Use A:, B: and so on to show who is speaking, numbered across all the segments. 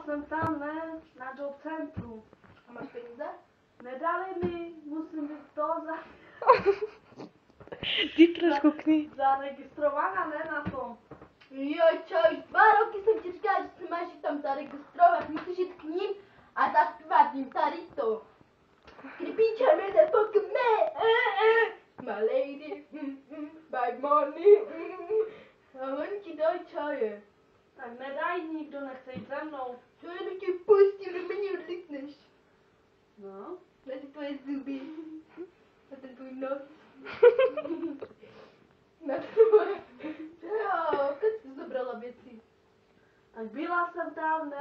A: jsem tam, ne, na job centru.
B: A máš peníze?
A: Nedali mi, musím být to
C: Ty trošku kni.
A: zaregistrovaná, ne, na tom.
B: Jo, čo, 2 roky jsem ti říkala, že se máš jít tam zaregistrovat, musíš jít k ním a zaspívat jim tady to. Creepy Charmander, fuck me, my lady, my money, a on ti dá čaje.
A: Tak nedaj, nikdo nechce jít se mnou.
B: Co jenom tě pustím, do mě odlikneš.
A: No.
B: Na ty tvoje zuby, na ten tvůj nos. Na tvoje, jo, keď jsi zobrala věci.
A: Tak byla jsem tam, ne.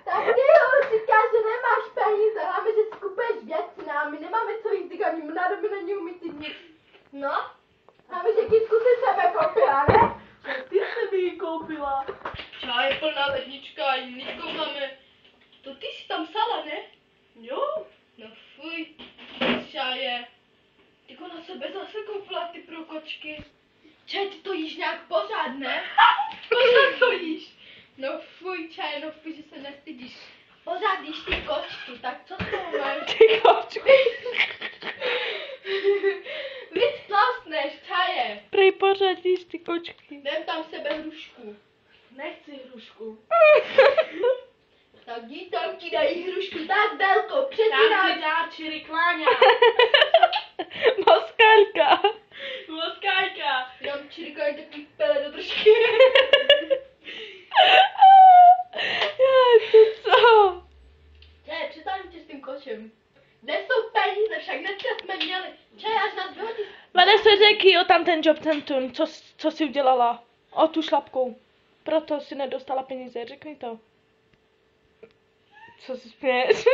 B: Tak ty jo, říká, že nemáš peníze, máme, že si kupuješ věci, no, a my nemáme co jít, tak ani mladá by není umít nic. No, máme, že kytku si sebe koupila, ne?
A: Tak ty jsi mi ji koupila.
B: Čaj plná lednička, a jiníčko máme. To ty jsi tam psala, ne?
A: Jo.
B: No fuj, čaje. Ty na sebe zase koupila ty prokočky. Čaj, ty to jíš nějak pořád, ne? Pořád to jíš. No fuj, čaj, no fuj, že se nestydíš. Pořád jíš ty kočky, tak co s tou máš?
C: Ty kočky.
B: Víc tlasneš, čaje.
C: Prej pořád jíš ty kočky.
B: Dám tam sebe hrušku.
A: Nechci hrušku.
B: Tak jdi tam ti dají hrušku tak velkou,
A: Tam
B: přesírám.
A: si dá čiri kláňa.
C: Moskálka.
A: Moskájka.
B: Dám čirikají takový pele do držky.
C: Ty co?
B: Čaj, přestaň tě s tím kočem. Kde jsou peníze, však dneska jsme měli. Čaj, až nás vyhodí.
C: Vanessa, řekni o tam ten job centrum, co jsi udělala? O tu šlapku. Proto si nedostala peníze, řekni to. Co si směješ?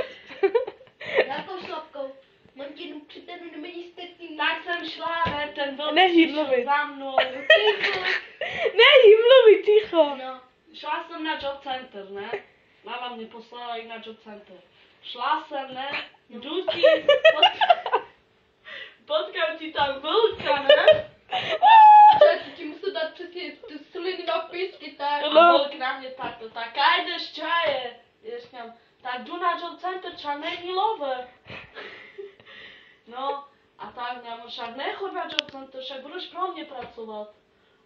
B: Jakou šlapkou? Mám ti jenom přitenu, nemení strtím.
A: Tak jsem šla, ne, ten byl
C: Nehy
A: přišel
C: mluvit.
A: za mnou.
C: Nehy mluvit, ticho.
B: No.
A: Šla jsem na job center, ne? Máma mě poslala i na job center. Šla jsem, ne? Jdu ti, potkám ti tam vlka, ne?
B: Čaj, ti musím dát přesně ty sliny na písky, tak.
A: A
C: No.
A: vlk na mě takto, tak a jdeš čaje. Já říkám, tak jdu na job center, ča není love. No, a tak mě však nechod na job center, však budeš pro mě pracovat.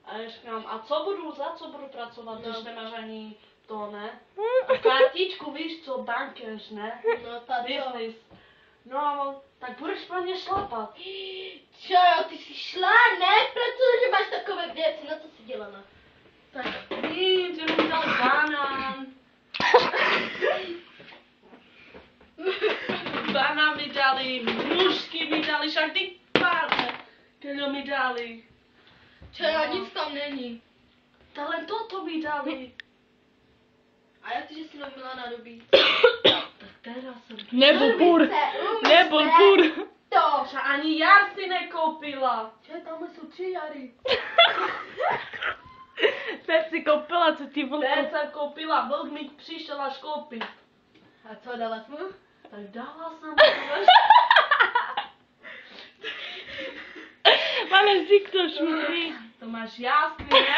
A: A já říkám, a za co budu pracovat, když
B: No.
A: nemáš ani to, ne? A kartičku, víš co, bankéř, ne?
B: No, ta co?
A: Business. No a on, tak budeš pro mě šlapat.
B: Čajo, ty jsi šla, ne? Protože máš takové věci, na co jsi dělala?
A: Tak nic, jenom mi dal banán. Banán mi dali, nůžky mi dali, však ty párne, které mi dali.
B: Čajo, nic tam není.
A: Ale toto mi dali.
B: A jak ty, že jsi nomila na dobí?
A: Tak teraz jsem
C: Nebo půr. Nebo půr.
B: To!
A: Že ani já si nekoupila.
B: Čajo, tam jsou 3 jary.
C: Teď si koupila, co ti vlku.
A: Teď jsem koupila, vlk mi přišel až koupit.
B: A co dala jsi mu?
A: Tak dala jsem
C: Máme to šmíří.
A: to máš jasný, ne?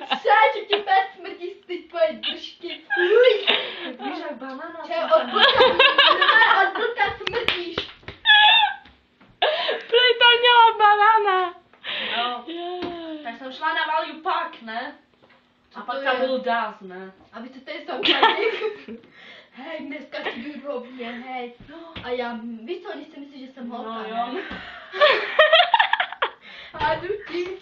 B: Čajo, že ti bez smrdí z ty tvoje držky.
A: Víš, jak banana
B: Čajo,
A: jsem
B: od blka smrdíš.
C: Prej to měla banana.
A: No.
C: Jej.
A: Tak jsem šla na Value Park, ne? A
B: Co
A: pak
B: to
A: tam
B: je?
A: byl DAS, ne?
B: A víte, to je soukromí. Hej, dneska ti jdu rovně, hej. A já, víš co, oni si myslí, že jsem holka,
A: No
B: ne?
A: jo.
B: A jdu ti.